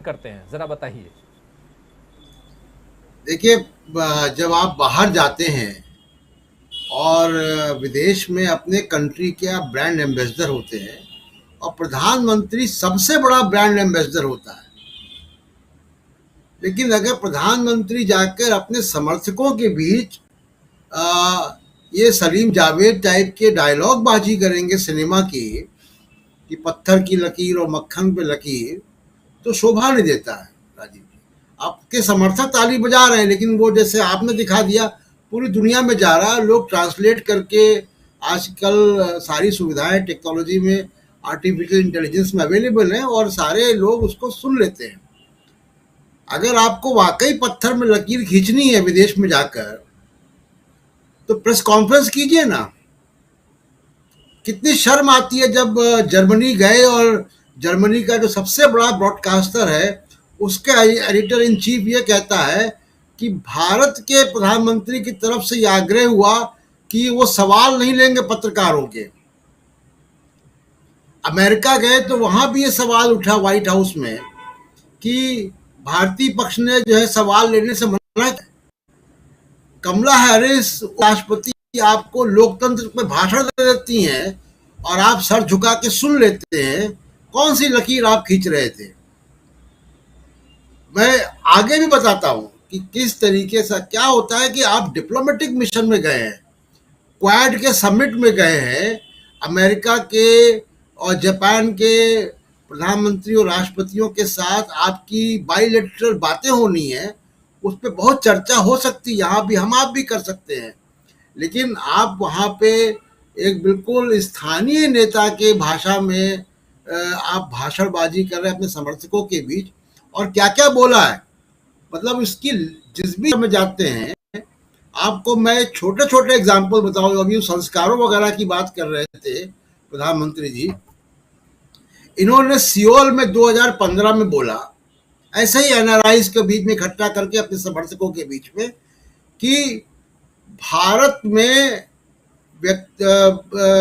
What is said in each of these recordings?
करते हैं, जरा बताइए। देखिए, जब आप बाहर जाते हैं और विदेश में अपने कंट्री के आप ब्रांड एम्बेसडर होते हैं और प्रधानमंत्री सबसे बड़ा ब्रांड एम्बेसडर होता है। लेकिन अगर प्रधानमंत्री जाकर अपने समर्थकों के बीच आ, ये सलीम जावेद टाइप के डायलॉग बाजी करेंगे सिनेमा की, कि पत्थर की लकीर और मक्खन पे लकीर, तो शोभा नहीं देता है। राजीव जी, आपके समर्थक ताली बजा रहे हैं, लेकिन वो जैसे आपने दिखा दिया पूरी दुनिया में जा रहा है। लोग ट्रांसलेट करके आजकल सारी सुविधाएं टेक्नोलॉजी में, आर्टिफिशियल इंटेलिजेंस में अवेलेबल हैं और सारे लोग उसको सुन लेते हैं। अगर आपको वाकई पत्थर में लकीर खींचनी है विदेश में जाकर, तो प्रेस कॉन्फ्रेंस कीजिए ना। कितनी शर्म आती है जब जर्मनी गए और जर्मनी का जो सबसे बड़ा ब्रॉडकास्टर है, उसके एडिटर इन चीफ ये कहता है कि भारत के प्रधानमंत्री की तरफ से यह आग्रह हुआ कि वो सवाल नहीं लेंगे पत्रकारों के। अमेरिका गए तो वहां भी ये सवाल उठा व्हाइट हाउस में कि भारतीय पक्ष ने जो है सवाल लेने से मना किया। कमला हैरिस राष्ट्रपति आपको लोकतंत्र में भाषण दे देती हैं और आप सर झुका के सुन लेते हैं। कौन सी लकीर आप खींच रहे थे? मैं आगे भी बताता हूं कि किस तरीके से क्या होता है कि आप डिप्लोमेटिक मिशन में गए हैं, क्वाड के समिट में गए हैं, अमेरिका के और जापान के प्रधानमंत्री और राष्ट्रपतियों के साथ आपकी बाइलेटरल बातें होनी है। उस पर बहुत चर्चा हो सकती है, यहाँ भी हम आप भी कर सकते हैं। लेकिन आप वहाँ पे एक बिल्कुल स्थानीय नेता के भाषा में आप भाषणबाजी कर रहे हैं अपने समर्थकों के बीच। और क्या क्या बोला है, मतलब इसकी जिस भी में जाते हैं, आपको मैं छोटे छोटे एग्जाम्पल बताऊँ। अभी संस्कारों वगैरह की बात कर रहे थे प्रधानमंत्री जी, इन्होंने सियोल में 2015 में बोला, ऐसे ही एनआरआईज के बीच में इकट्ठा करके अपने समर्थकों के बीच में, कि भारत में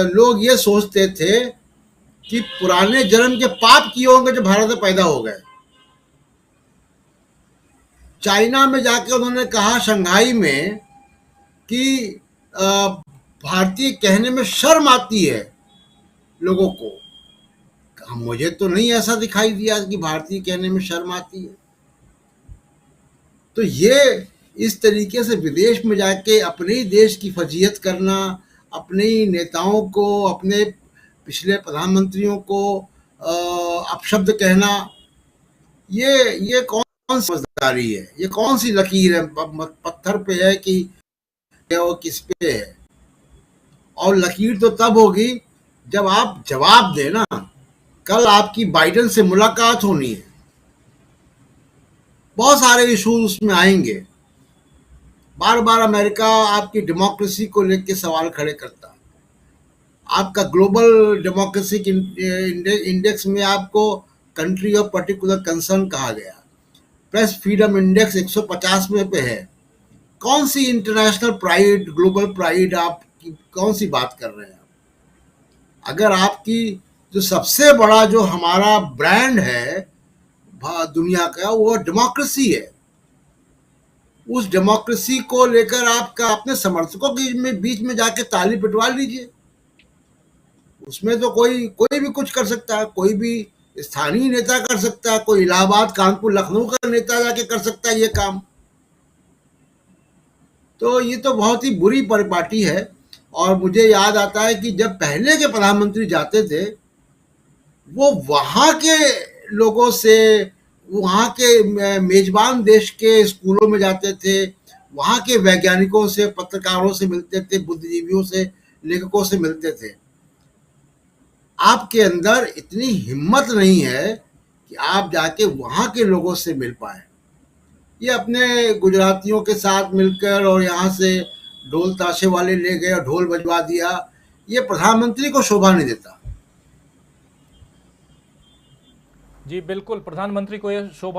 लोग ये सोचते थे कि पुराने जन्म के पाप किए होंगे जो भारत में पैदा हो गए। चाइना में जाके उन्होंने कहा शंघाई में कि भारतीय कहने में शर्म आती है लोगों को। मुझे तो नहीं ऐसा दिखाई दिया कि भारतीय कहने में शर्म आती है। तो ये इस तरीके से विदेश में जाके अपने ही देश की फजीहत करना, अपने ही नेताओं को, अपने पिछले प्रधानमंत्रियों को अपशब्द कहना, ये कौन सी समझदारी है? ये कौन सी लकीर है? पत्थर पे है कि वो किस पे है? और लकीर तो तब होगी जब आप जवाब दें ना। कल आपकी बाइडेन से मुलाकात होनी है, बहुत सारे इश्यूज उसमें आएंगे। बार बार अमेरिका आपकी डेमोक्रेसी को लेकर सवाल खड़े करता है। आपका ग्लोबल डेमोक्रेसी इंडेक्स में आपको कंट्री ऑफ पर्टिकुलर कंसर्न कहा गया। प्रेस फ्रीडम इंडेक्स 150 में पे है। कौन सी इंटरनेशनल प्राइड, ग्लोबल प्राइड, आप कौन सी बात कर रहे हैं? अगर आपकी जो सबसे बड़ा जो हमारा ब्रांड है दुनिया का, वो डेमोक्रेसी है, उस डेमोक्रेसी को लेकर आपका अपने समर्थकों के बीच में जाके ताली पिटवा लीजिए। उसमें तो कोई कोई भी कुछ कर सकता है, कोई भी स्थानीय नेता कर सकता है, कोई इलाहाबाद, कानपुर, लखनऊ का नेता जाके कर सकता है ये काम। तो ये तो बहुत ही बुरी परिपाटी है। और मुझे याद आता है कि जब पहले के प्रधानमंत्री जाते थे, वो वहाँ के लोगों से, वहाँ के मेजबान देश के स्कूलों में जाते थे, वहाँ के वैज्ञानिकों से, पत्रकारों से मिलते थे, बुद्धिजीवियों से, लेखकों से मिलते थे। आपके अंदर इतनी हिम्मत नहीं है कि आप जाके वहाँ के लोगों से मिल पाए। ये अपने गुजरातियों के साथ मिलकर और यहाँ से ढोल ताशे वाले ले गए और ढोल बजवा दिया, ये प्रधानमंत्री को शोभा नहीं देता। जी बिल्कुल, प्रधानमंत्री को यह शोभा